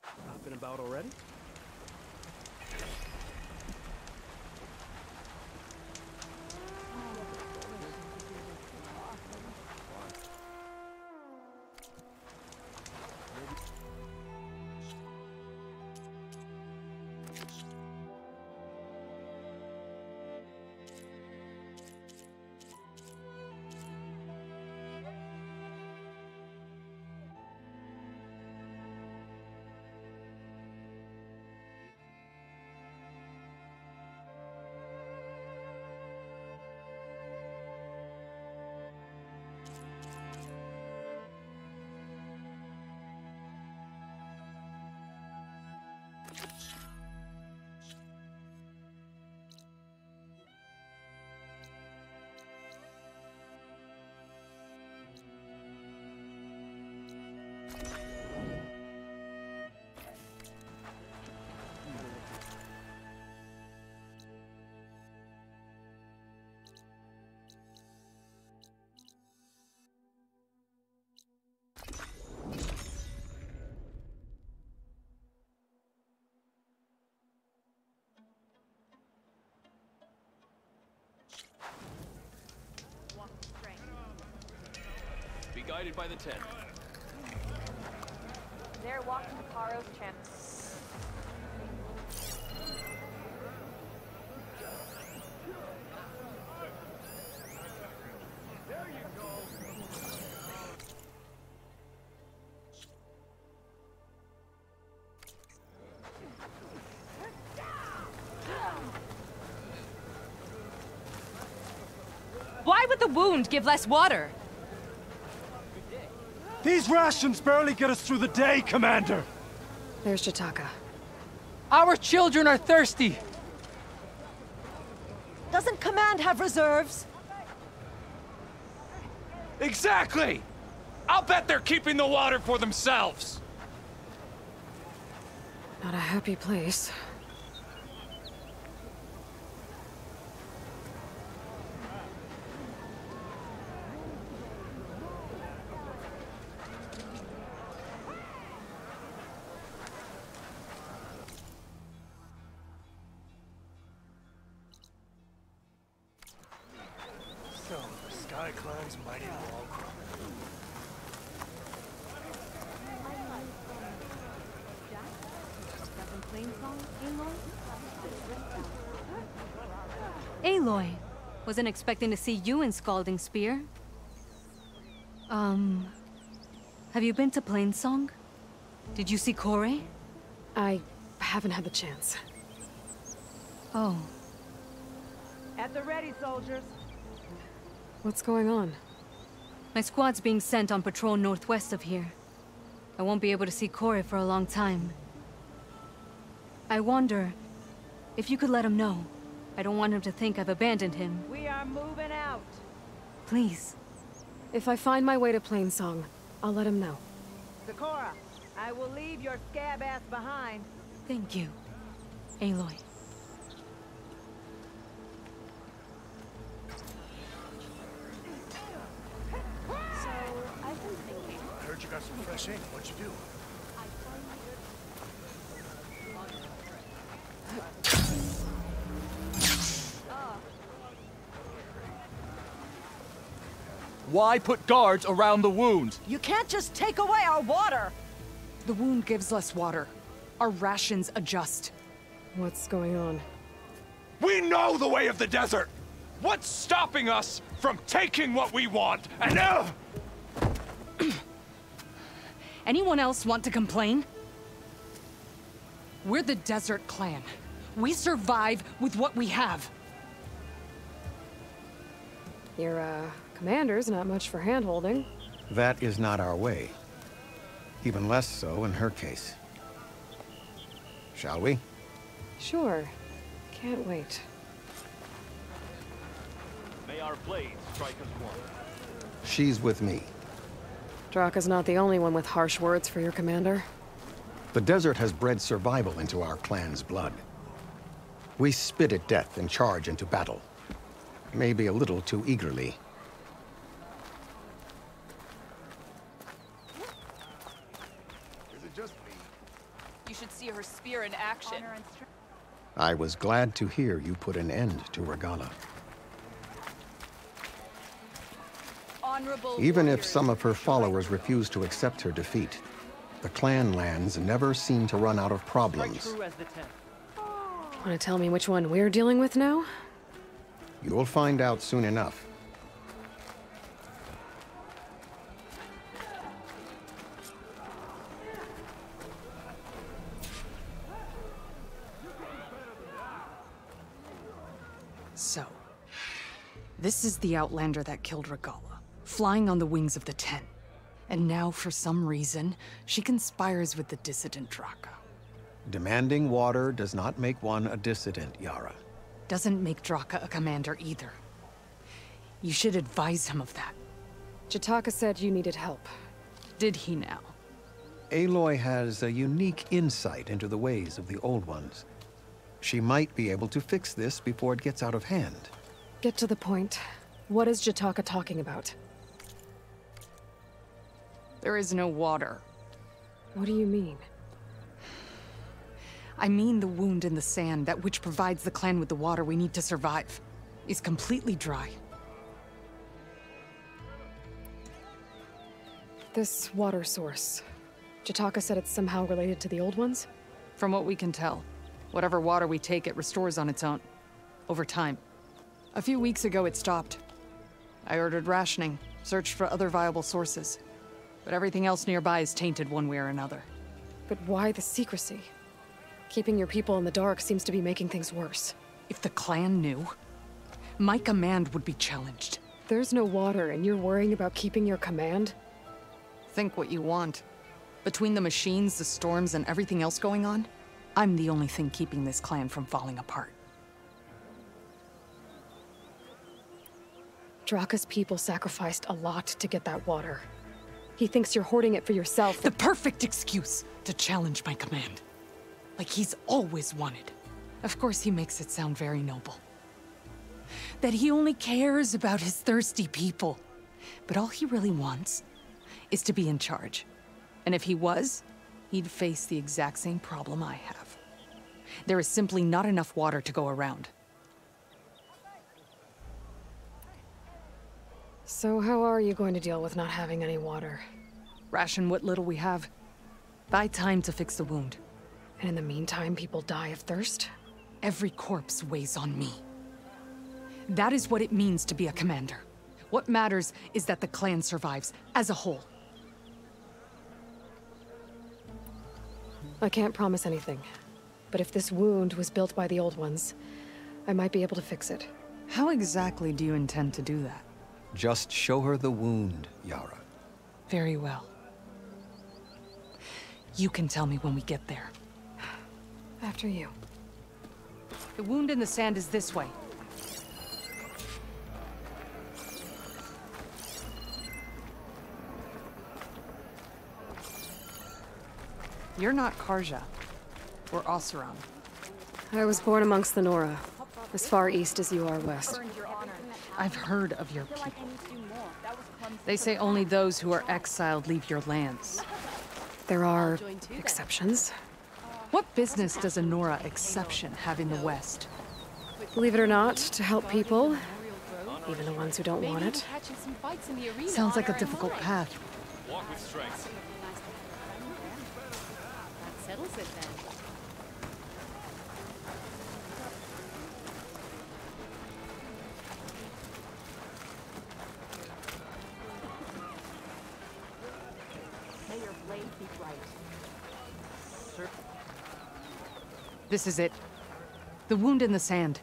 Up and about already? Be guided by the tent. They're walking Paro's channel. There you go. Why would the wound give less water? These rations barely get us through the day, Commander! There's Drakka. Our children are thirsty! Doesn't Command have reserves? Exactly! I'll bet they're keeping the water for themselves! Not a happy place. So, the Sky Clan's mighty wall crumbled. Aloy, wasn't expecting to see you in Scalding Spear. Have you been to Plainsong? Did you see Corey? I haven't had the chance. Oh. At the ready, soldiers. What's going on? My squad's being sent on patrol northwest of here. I won't be able to see Corey for a long time. I wonder if you could let him know. I don't want him to think I've abandoned him. We are moving out. Please. If I find my way to Plainsong, I'll let him know. Sakura, I will leave your scab ass behind. Thank you, Aloy. So, I've been thinking. I heard you got some fresh ink. What'd you do? Why put guards around the wound? You can't just take away our water! The wound gives less water. Our rations adjust. What's going on? We know the way of the desert! What's stopping us from taking what we want and Anyone else want to complain? We're the Desert Clan. We survive with what we have. Your, commander's not much for hand-holding. That is not our way. Even less so in her case. Shall we? Sure. Can't wait. May our blades strike as one. She's with me. Drakka's not the only one with harsh words for your commander. The desert has bred survival into our clan's blood. We spit at death and charge into battle. Maybe a little too eagerly. Is it just me? should see her spear in action. I was glad to hear you put an end to Regala. Honorable Even if warriors, some of her followers refuse to accept her defeat, the clan lands never seem to run out of problems. Want to tell me which one we're dealing with now? You'll find out soon enough. So, this is the Outlander that killed Regala, flying on the wings of the Ten. And now, for some reason, she conspires with the dissident Drakka. Demanding water does not make one a dissident, Yara. Doesn't make Drakka a commander either. You should advise him of that. Jataka said you needed help. Did he now? Aloy has a unique insight into the ways of the Old Ones. She might be able to fix this before it gets out of hand. Get to the point. What is Jataka talking about? There is no water. What do you mean? I mean the wound in the sand, that which provides the clan with the water we need to survive, is completely dry. This water source. Jataka said it's somehow related to the Old Ones? From what we can tell, whatever water we take, it restores on its own. Over time. A few weeks ago, it stopped. I ordered rationing, searched for other viable sources. But everything else nearby is tainted one way or another. But why the secrecy? Keeping your people in the dark seems to be making things worse. If the clan knew, my command would be challenged. There's no water, and you're worrying about keeping your command? Think what you want. Between the machines, the storms, and everything else going on, I'm the only thing keeping this clan from falling apart. Drakka's people sacrificed a lot to get that water. He thinks you're hoarding it for yourself. The perfect excuse to challenge my command. Like he's always wanted. Of course he makes it sound very noble. That he only cares about his thirsty people. But all he really wants is to be in charge. And if he was, he'd face the exact same problem I have. There is simply not enough water to go around. So how are you going to deal with not having any water? Ration what little we have. Buy time to fix the wound. And in the meantime, people die of thirst? Every corpse weighs on me. That is what it means to be a commander. What matters is that the clan survives, as a whole. I can't promise anything. But if this wound was built by the Old Ones, I might be able to fix it. How exactly do you intend to do that? Just show her the wound, Yara. Very well. You can tell me when we get there. After you. The wound in the sand is this way. You're not Karja, or Oseram. I was born amongst the Nora, as far east as you are west. I've heard of your people. They say only those who are exiled leave your lands. There are exceptions. What business does a Nora exception have in the West? Believe it or not, to help people, even the ones who don't want it. Sounds like a difficult path. Walk with strength. That settles it then. May your blade be bright. This is it. The wound in the sand.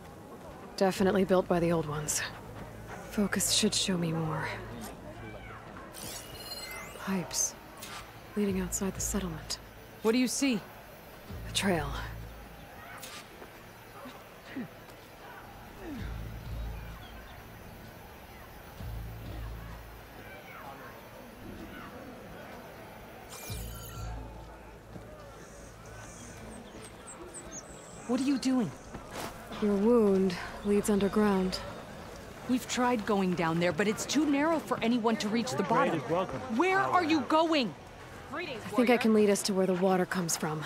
Definitely built by the Old Ones. Focus should show me more. Pipes. Leading outside the settlement. What do you see? A trail. What are you doing? Your wound leads underground. We've tried going down there, but it's too narrow for anyone to reach the bottom. Where are you going? I think I can lead us to where the water comes from.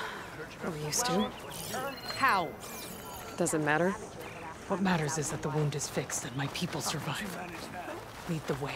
We're used to. How? Doesn't matter. What matters is that the wound is fixed and my people survive. Lead the way.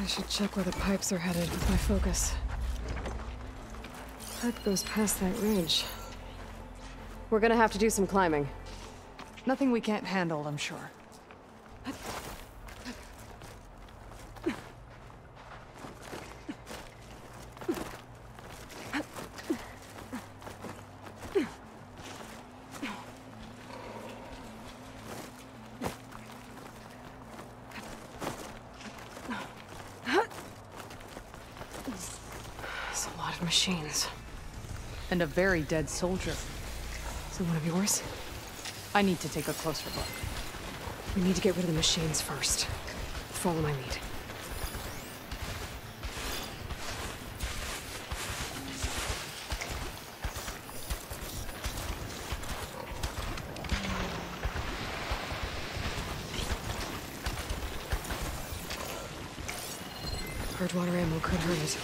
I should check where the pipes are headed with my focus. Pipe goes past that ridge. We're gonna have to do some climbing. Nothing we can't handle, I'm sure. It's a lot of machines. And a very dead soldier. Is it one of yours? I need to take a closer look. We need to get rid of the machines first. Follow my lead. Hard water ammo could hurt it.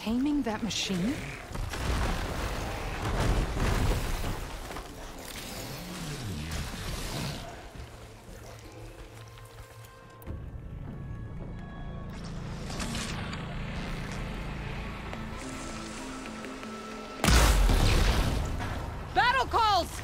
taming that machine? Battle calls!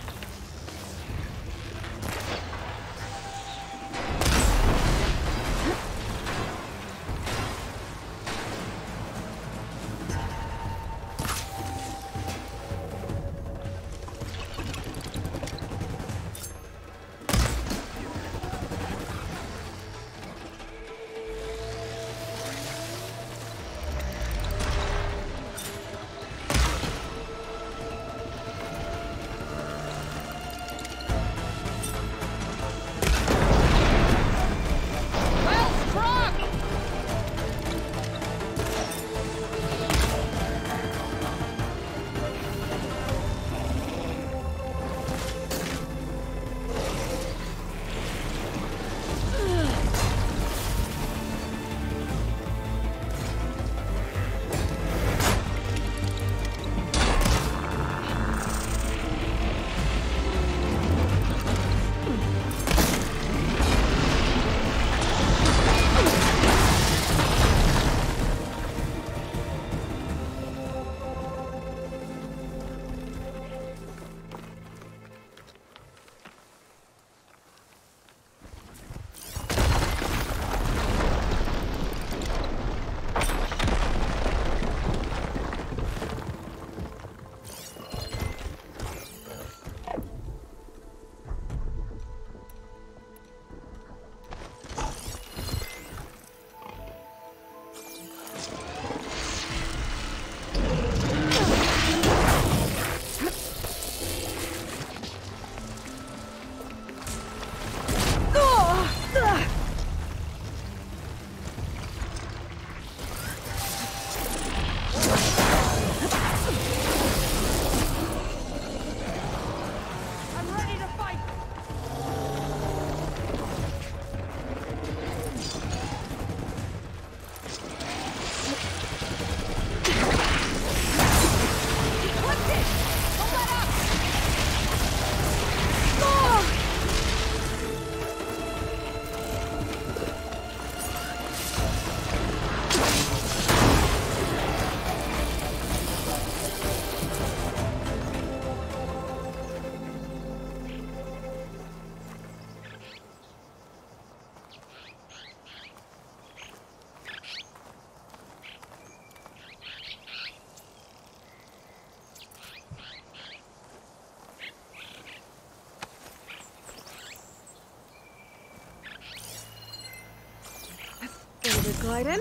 Glide in.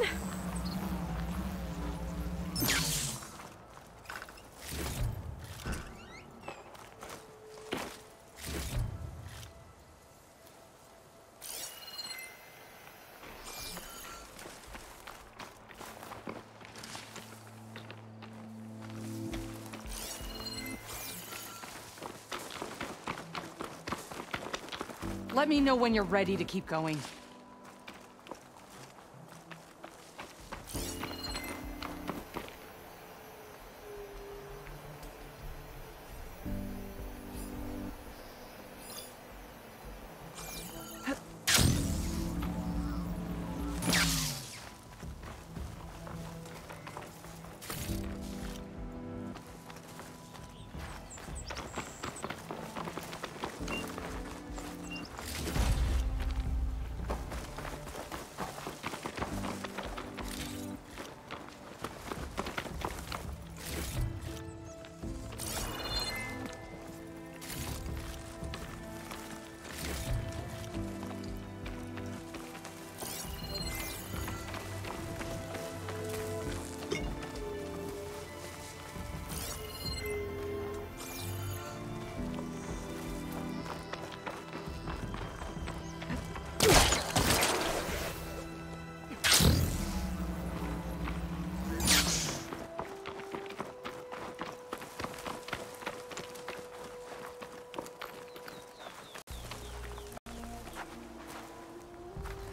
Let me know when you're ready to keep going.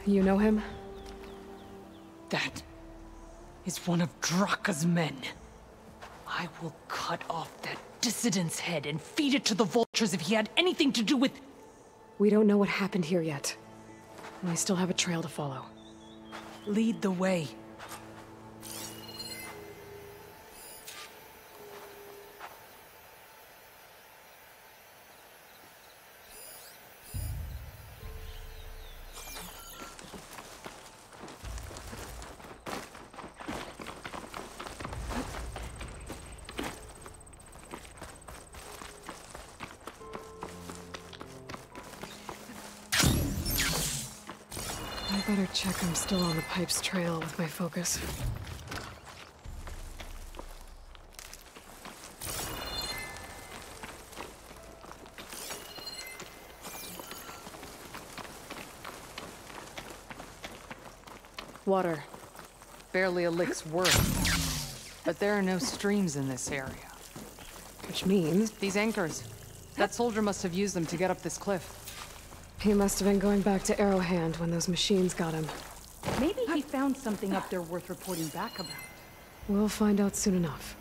You know him? That is one of Drakka's men. I will cut off that dissident's head and feed it to the vultures if he had anything to do with... We don't know what happened here yet. And I still have a trail to follow. Lead the way. I better check I'm still on the pipe's trail with my focus. Water. Barely a lick's worth. But there are no streams in this area. Which means... These anchors. That soldier must have used them to get up this cliff. he must have been going back to Arrowhand when those machines got him. Maybe he found something up there worth reporting back about. We'll find out soon enough.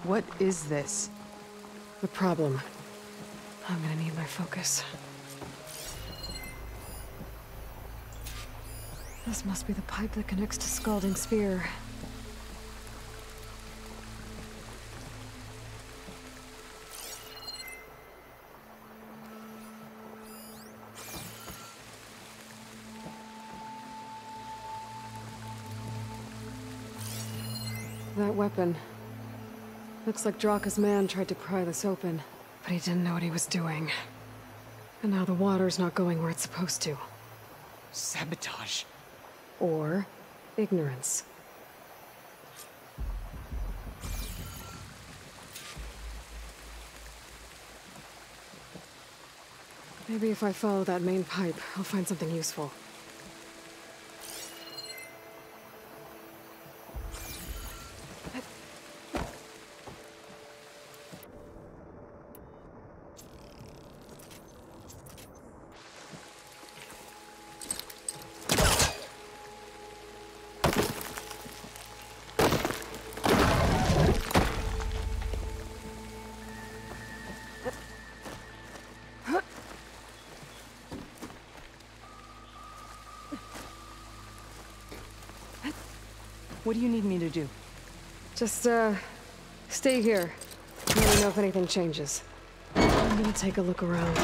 What is this? The problem. I'm gonna need my focus. This must be the pipe that connects to Scalding Spear. That weapon. Looks like Drakka's man tried to pry this open, but he didn't know what he was doing. And now the water's not going where it's supposed to. Sabotage. Or ignorance. Maybe if I follow that main pipe, I'll find something useful. What do you need me to do? Just, stay here. Let me know if anything changes. I'm gonna take a look around.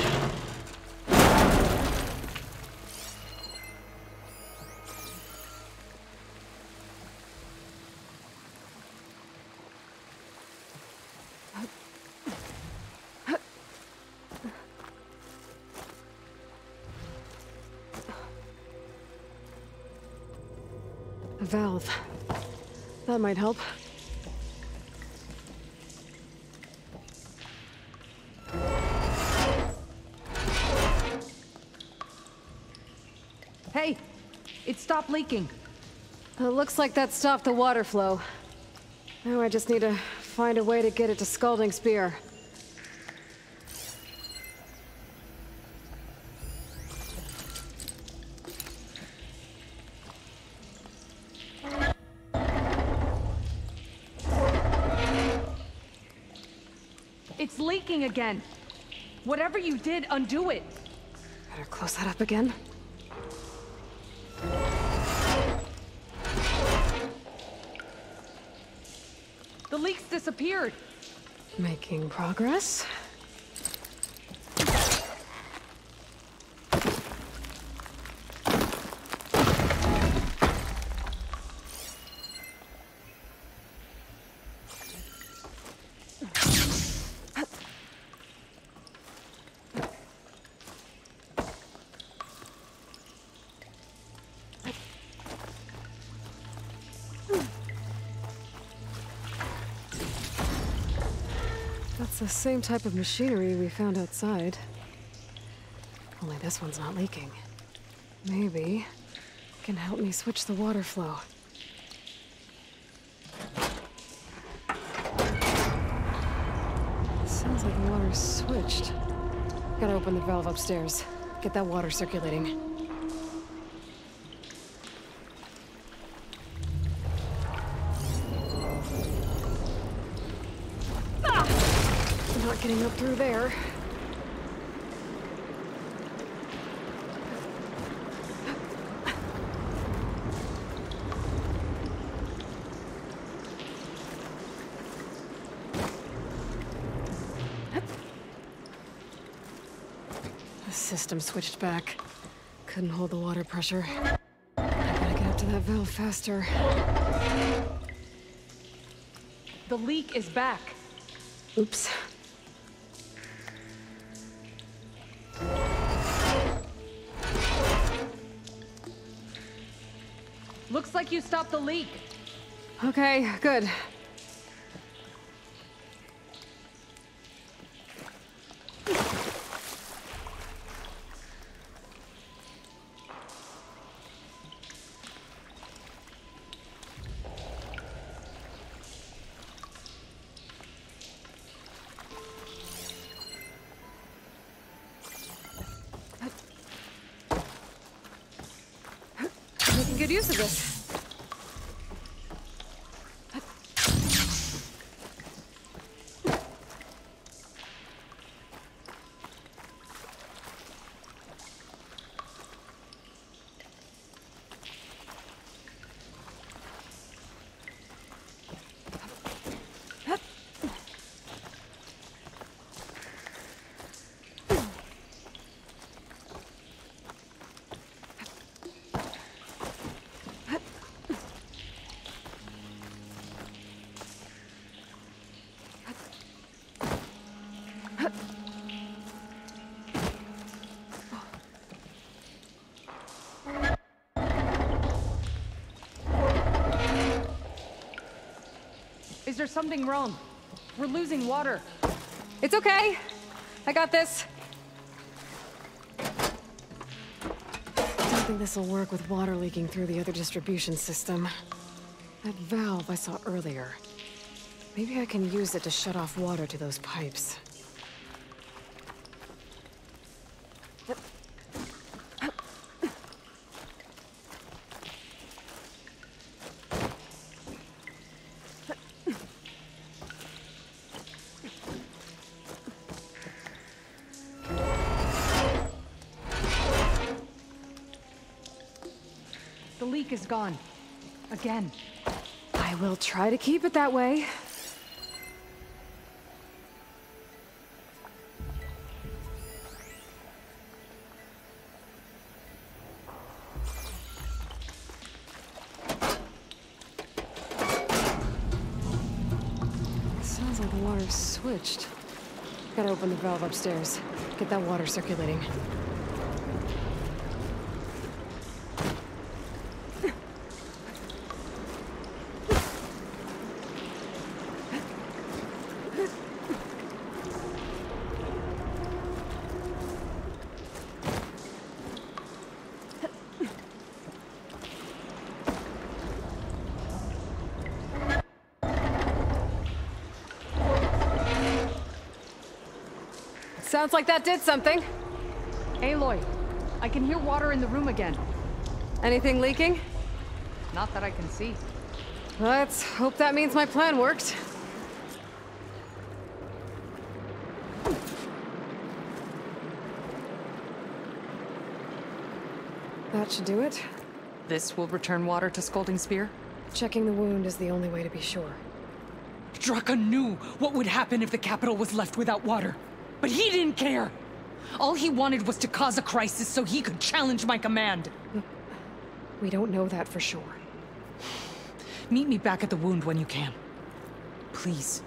A valve. That might help. Hey! It stopped leaking. It looks like that stopped the water flow. Now I just need to find a way to get it to Scalding Spear. It's leaking again. Whatever you did, undo it. Better close that up again. The leaks disappeared. Making progress. It's the same type of machinery we found outside. Only this one's not leaking. Maybe it can help me switch the water flow. Sounds like the water's switched. Gotta open the valve upstairs. Get that water circulating. Not getting up through there. The system switched back. Couldn't hold the water pressure. I gotta get up to that valve faster. The leak is back. Oops. Looks like you stopped the leak. Okay, good. Making good use of this. Is there something wrong? We're losing water. It's okay. I got this. Don't think this'll work with water leaking through the other distribution system. That valve I saw earlier. Maybe I can use it to shut off water to those pipes. The leak is gone. Again. I will try to keep it that way. Sounds like the water's switched. Gotta open the valve upstairs. Get that water circulating. Sounds like that did something. Aloy, I can hear water in the room again. Anything leaking? Not that I can see. Let's hope that means my plan worked. That should do it. This will return water to Scolding Spear? Checking the wound is the only way to be sure. Drakka knew what would happen if the capital was left without water. But he didn't care! All he wanted was to cause a crisis so he could challenge my command. We don't know that for sure. Meet me back at the wound when you can. Please.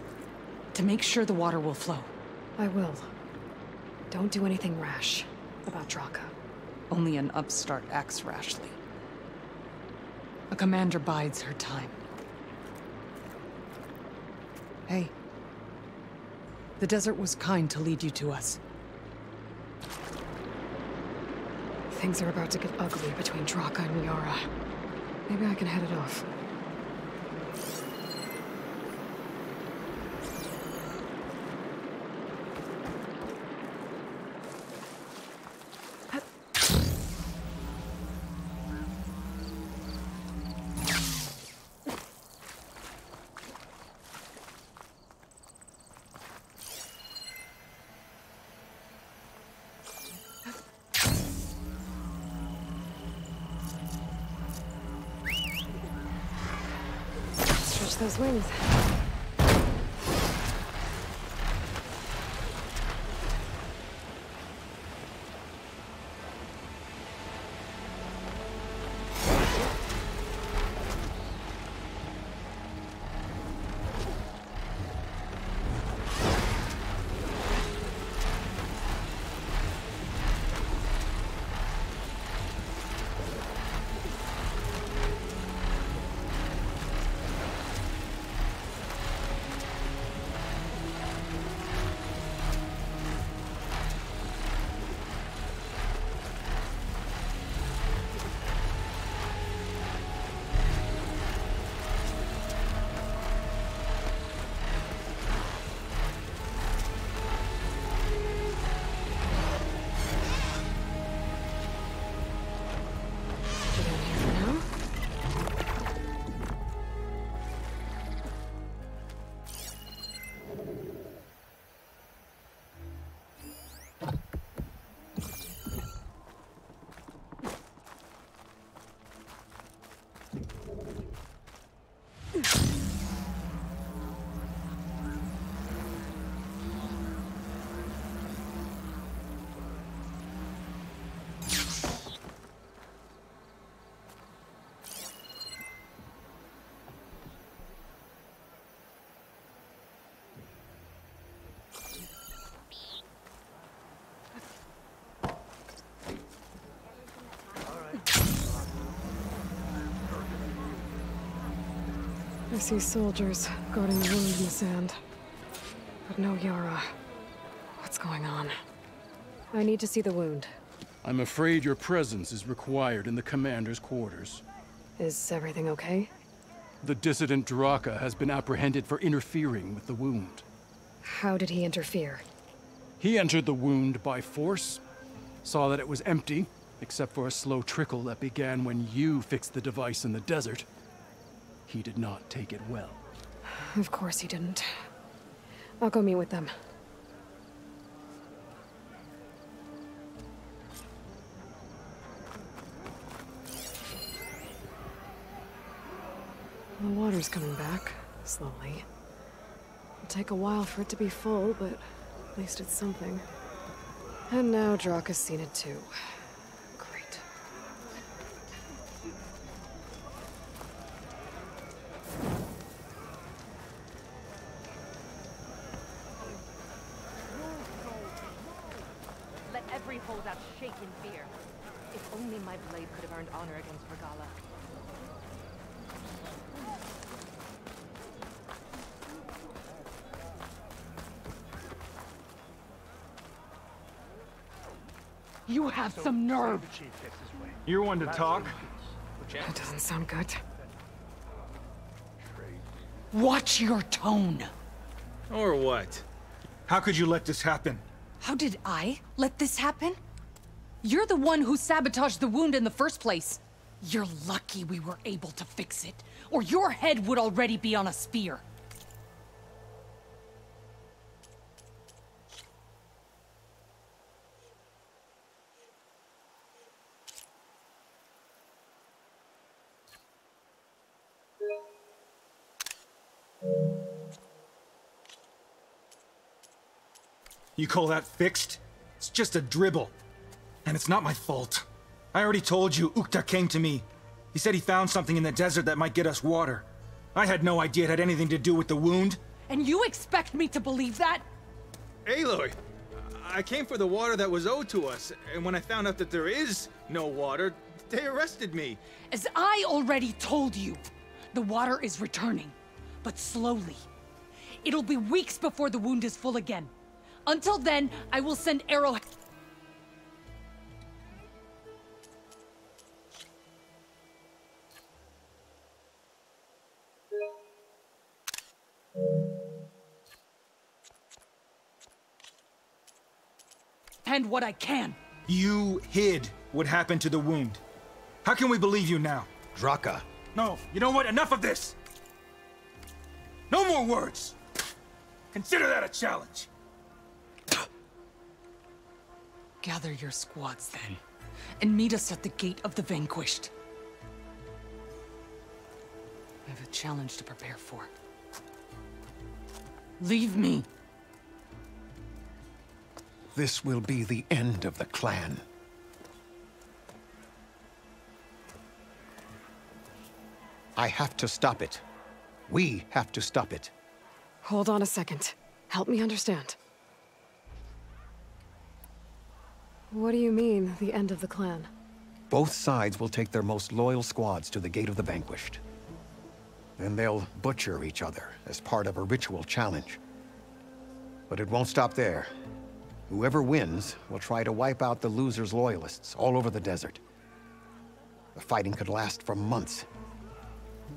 To make sure the water will flow. I will. Don't do anything rash about Drakka. Only an upstart acts rashly. A commander bides her time. Hey. The desert was kind to lead you to us. Things are about to get ugly between Drakka and Yara. Maybe I can head it off. Stretch those wings. I see soldiers guarding the wound in the sand. But no Yara. What's going on? I need to see the wound. I'm afraid your presence is required in the commander's quarters. Is everything okay? The dissident Drakka has been apprehended for interfering with the wound. How did he interfere? He entered the wound by force, saw that it was empty, except for a slow trickle that began when you fixed the device in the desert. He did not take it well. Of course he didn't. I'll go meet with them. The water's coming back, slowly. It'll take a while for it to be full, but at least it's something. And now Drakka's seen it too. Great. Let every holdout shake in fear. If only my blade could have earned honor against Regala. You have some nerve! You're one to talk? That doesn't sound good. Watch your tone! Or what? How could you let this happen? How did I let this happen? You're the one who sabotaged the wound in the first place. You're lucky we were able to fix it, or your head would already be on a spear. You call that fixed? It's just a dribble. And it's not my fault. I already told you, Ukta came to me. He said he found something in the desert that might get us water. I had no idea it had anything to do with the wound. And you expect me to believe that? Aloy, I came for the water that was owed to us, and when I found out that there is no water, they arrested me. As I already told you, the water is returning, but slowly. It'll be weeks before the wound is full again. Until then, I will send arrow... And what I can. You hid what happened to the wound. How can we believe you now? Drakka. No, you know what? Enough of this! No more words! Consider that a challenge. Gather your squads then, and meet us at the gate of the Vanquished. I have a challenge to prepare for. Leave me. This will be the end of the clan. I have to stop it. We have to stop it. Hold on a second. Help me understand. What do you mean, the end of the clan? Both sides will take their most loyal squads to the Gate of the Vanquished. Then they'll butcher each other as part of a ritual challenge. But it won't stop there. Whoever wins will try to wipe out the loser's loyalists all over the desert. The fighting could last for months.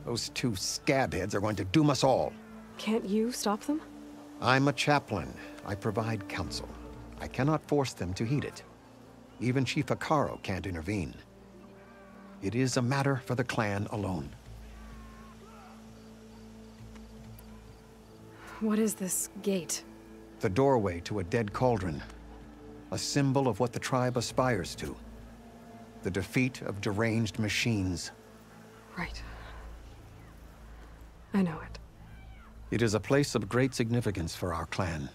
Those two scabheads are going to doom us all. Can't you stop them? I'm a chaplain. I provide counsel. I cannot force them to heed it. Even Chief Akaro can't intervene. It is a matter for the clan alone. What is this gate? The doorway to a dead cauldron. A symbol of what the tribe aspires to. The defeat of deranged machines. Right. I know it. It is a place of great significance for our clan.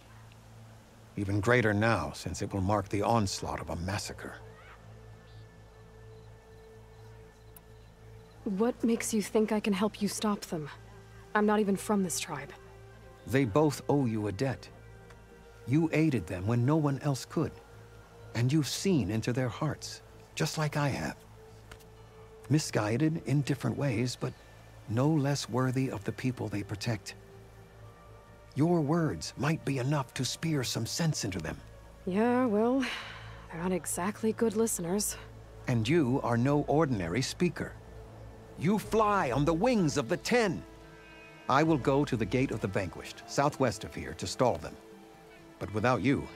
Even greater now, since it will mark the onslaught of a massacre. What makes you think I can help you stop them? I'm not even from this tribe. They both owe you a debt. You aided them when no one else could. And you've seen into their hearts, just like I have. Misguided in different ways, but no less worthy of the people they protect. Your words might be enough to spear some sense into them. Yeah, well, they're not exactly good listeners. And you are no ordinary speaker. You fly on the wings of the Ten. I will go to the Gate of the Vanquished, southwest of here, to stall them. But without you,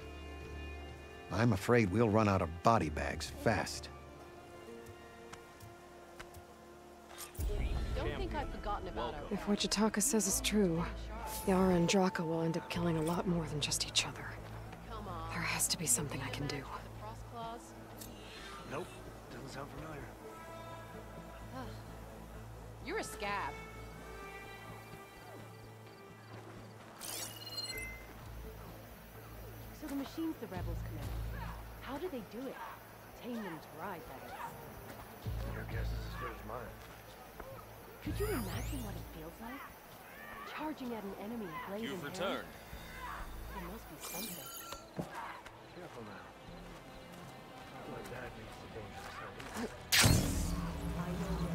I'm afraid we'll run out of body bags fast. Don't think I've forgotten about our... If what Jataka says is true, Yara and Drakka will end up killing a lot more than just each other. There has to be something I can do. Nope, doesn't sound familiar. You're a scab. So the machines the rebels command, how do they do it? Tame them to ride, that is. Your guess is as good as mine. Could you imagine what it feels like? Charging at an enemy, blade in You've hand? returned. There must be something. Careful now. Not like that makes the dangerous. I know.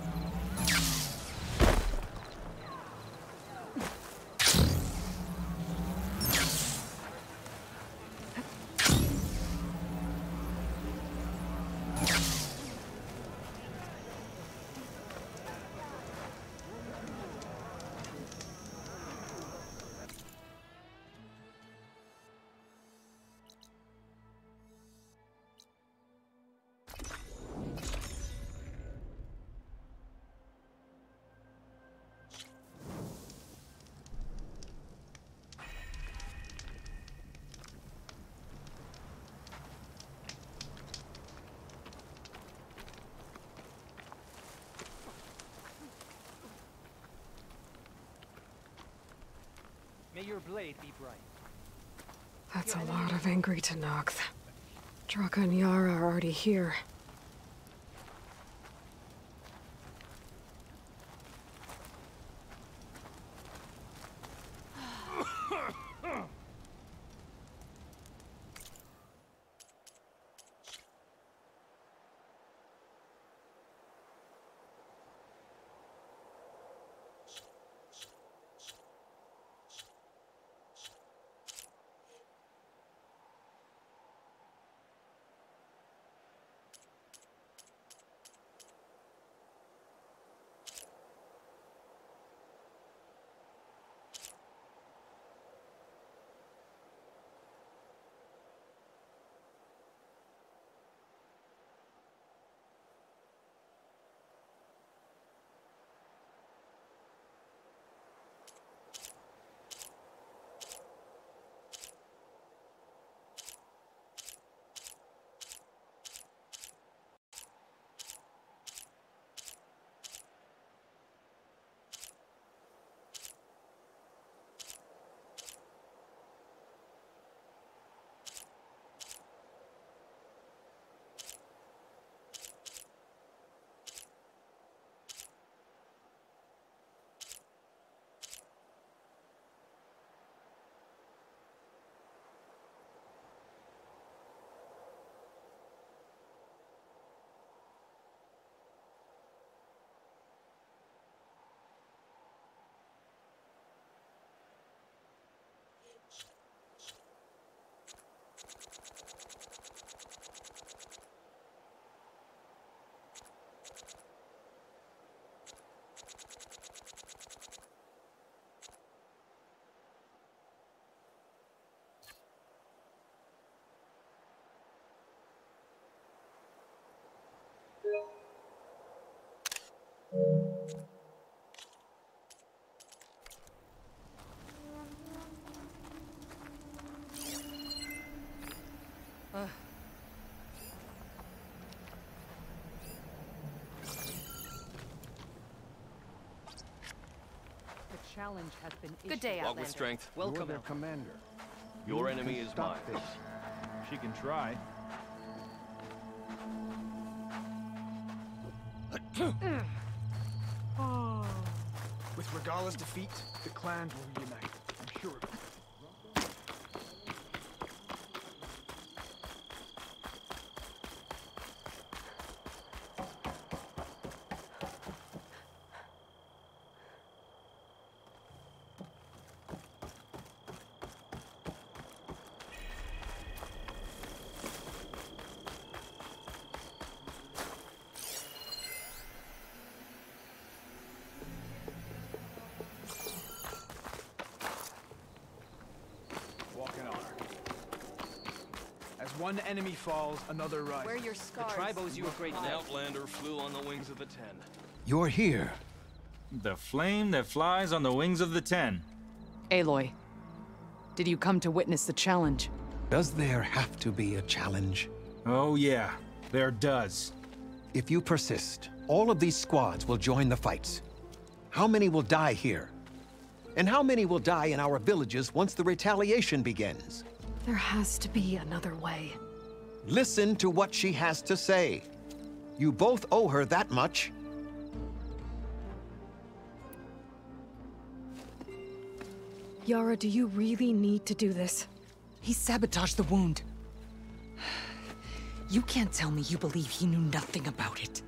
May your blade be bright. That's a lot of angry Tenakth. Drakka and Yara are already here. challenge has been issued. Good day, Walk Outlander. with strength. You're Welcome, their Outlander. commander. Your You enemy can is stop mine. this. She can try. With Regala's defeat, the clans will reunite. I'm sure of it. Walk in honor. As one enemy falls, another rises. Where your The scars. tribe owes you a great debt. An outlander flew on the wings of the Ten. You're here. The flame that flies on the wings of the Ten. Aloy, did you come to witness the challenge? Does there have to be a challenge? Oh yeah, there does. If you persist, all of these squads will join the fights. How many will die here? And how many will die in our villages once the retaliation begins? There has to be another way. Listen to what she has to say. You both owe her that much. Yara, do you really need to do this? He sabotaged the wound. You can't tell me you believe he knew nothing about it.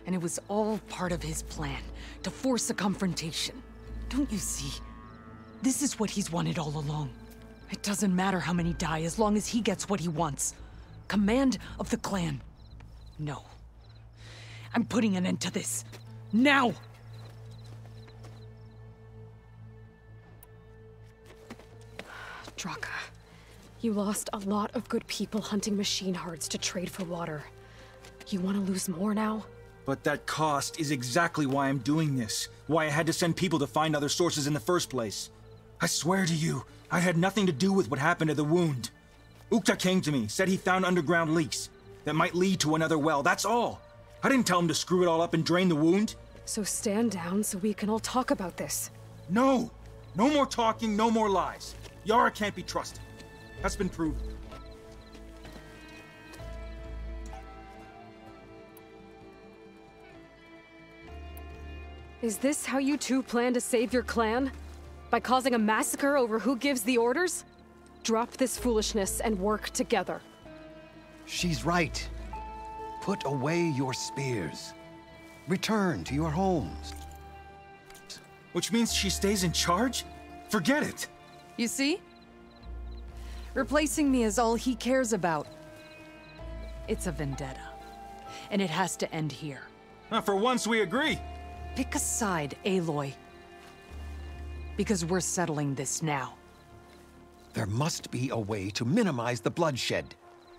And it was all part of his plan, to force a confrontation. Don't you see? This is what he's wanted all along. It doesn't matter how many die as long as he gets what he wants. Command of the clan. No. I'm putting an end to this. Now! Drakka, you lost a lot of good people hunting machine hearts to trade for water. You want to lose more now? But that cost is exactly why I'm doing this. Why I had to send people to find other sources in the first place. I swear to you, I had nothing to do with what happened to the wound. Ukta came to me, said he found underground leaks that might lead to another well, that's all. I didn't tell him to screw it all up and drain the wound. So stand down so we can all talk about this. No! No more talking, no more lies. Yara can't be trusted. That's been proven. Is this how you two plan to save your clan? By causing a massacre over who gives the orders? Drop this foolishness and work together. She's right. Put away your spears. Return to your homes. Which means she stays in charge? Forget it! You see? Replacing me is all he cares about. It's a vendetta. And it has to end here. For once we agree. Pick a side, Aloy. Because we're settling this now. There must be a way to minimize the bloodshed.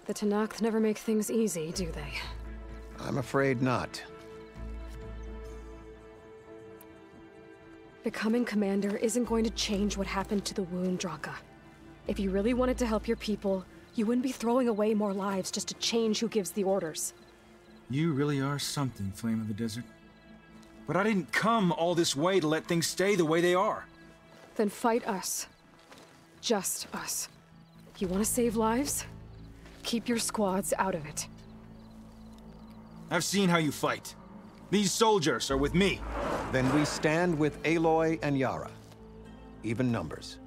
The Tanakh never make things easy, do they? I'm afraid not. Becoming commander isn't going to change what happened to the wound, Drakka. If you really wanted to help your people, you wouldn't be throwing away more lives just to change who gives the orders. You really are something, Flame of the Desert. But I didn't come all this way to let things stay the way they are. Then fight us. Just us. You want to save lives? Keep your squads out of it. I've seen how you fight. These soldiers are with me. Then we stand with Aloy and Yara. Even numbers.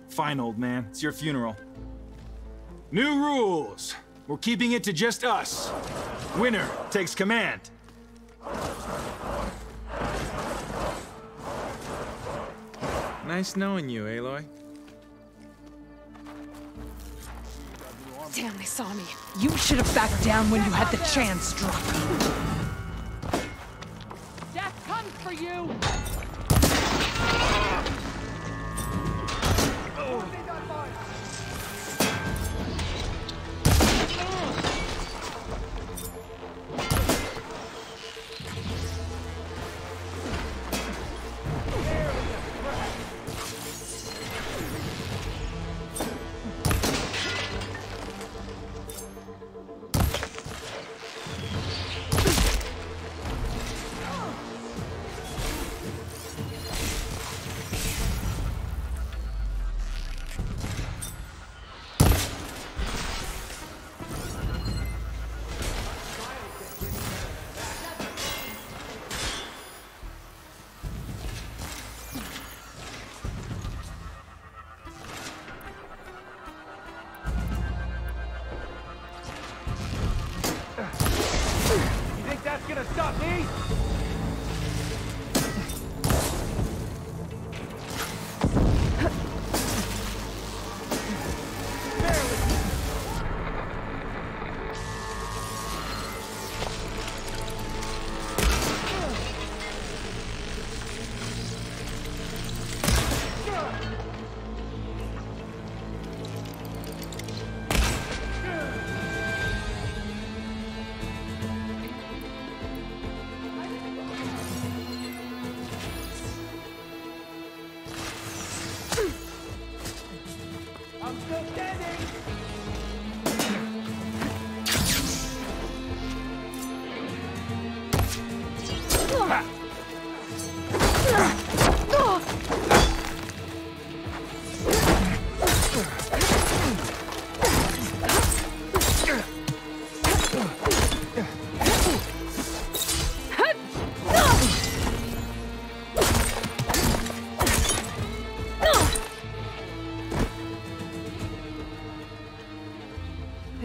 Fine, old man. It's your funeral. New rules. We're keeping it to just us. Winner takes command. Nice knowing you, Aloy. Damn, they saw me. You should have backed down when you had the chance, Drakka. Death comes for you!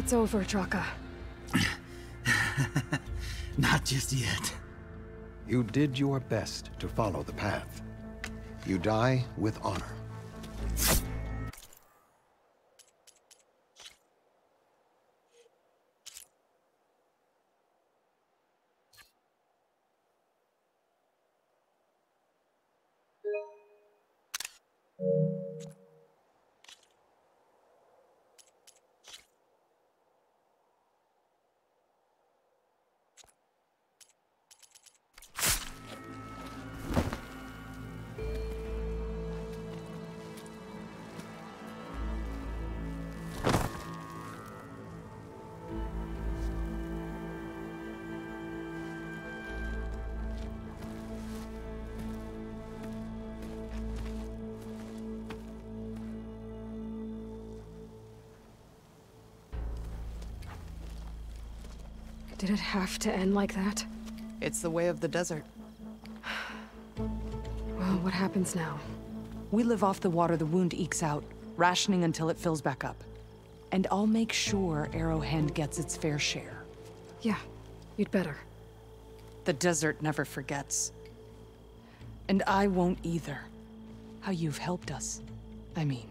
It's over, Drakka. Not just yet. You did your best to follow the path. You die with honor. Did it have to end like that? It's the way of the desert. Well, what happens now? We live off the water the wound ekes out, rationing until it fills back up. And I'll make sure Arrowhand gets its fair share. Yeah, you'd better. The desert never forgets. And I won't either. How you've helped us, I mean.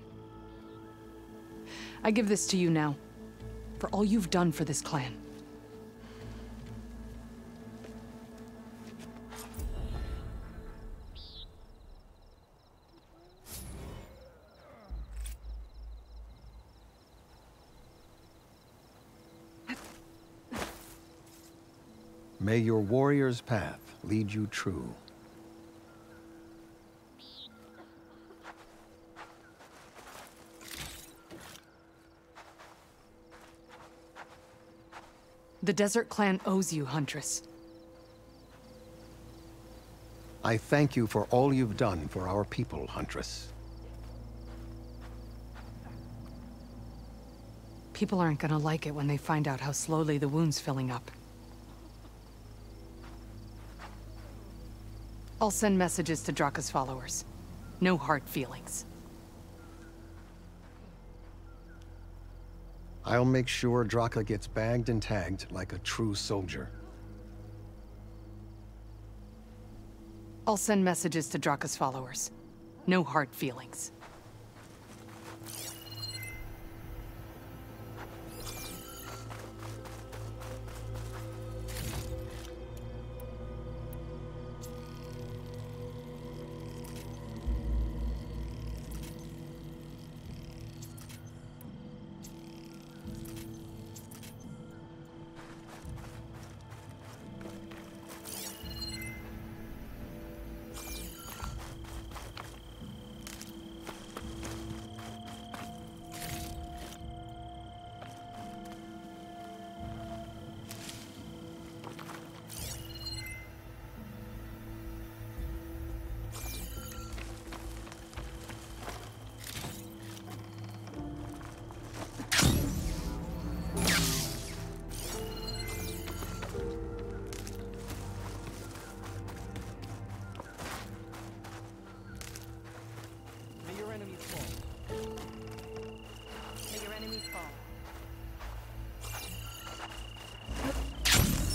I give this to you now, for all you've done for this clan. May your warrior's path lead you true. The Desert Clan owes you, Huntress. I thank you for all you've done for our people, Huntress. People aren't gonna like it when they find out how slowly the wound's filling up. I'll send messages to Drakka's followers. No hard feelings. I'll make sure Drakka gets bagged and tagged like a true soldier. I'll send messages to Drakka's followers. No hard feelings.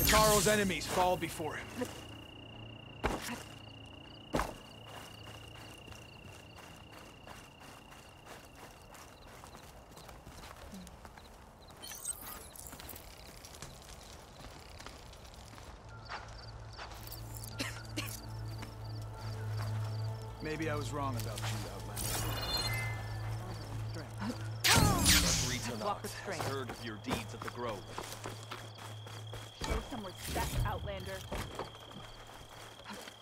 Taro's enemies fall before him. Maybe I was wrong about you, Outlander. Walk with strength. Has heard of your deeds at the Grove. Show some respect, Outlander.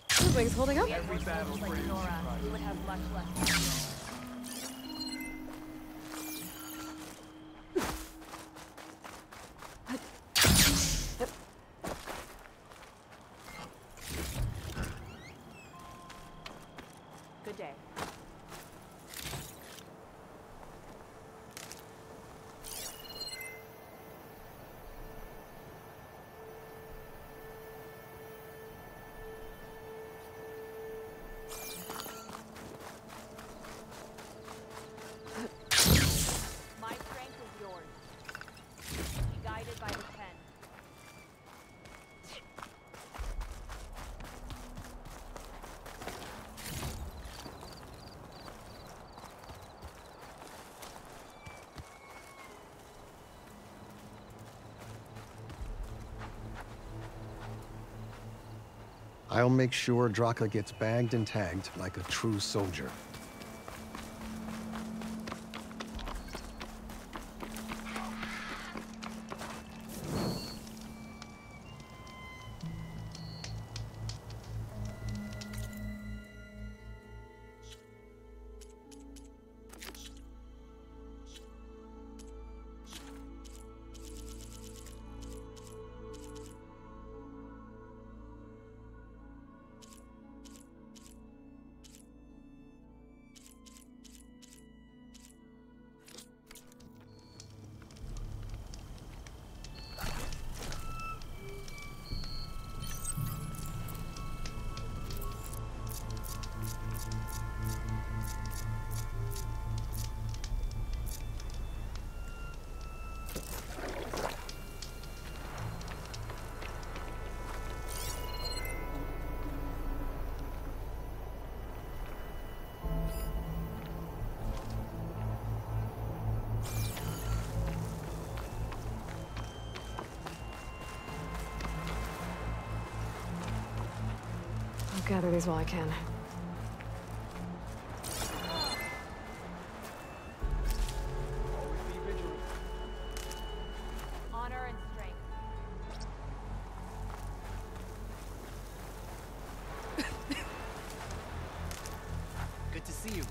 Siblings holding up? Every battle like Nora, we would have much less. Good day. My strength is yours. I'll make sure Drakka gets bagged and tagged like a true soldier. I'll gather these while I can. Honor and strength. Good to see you.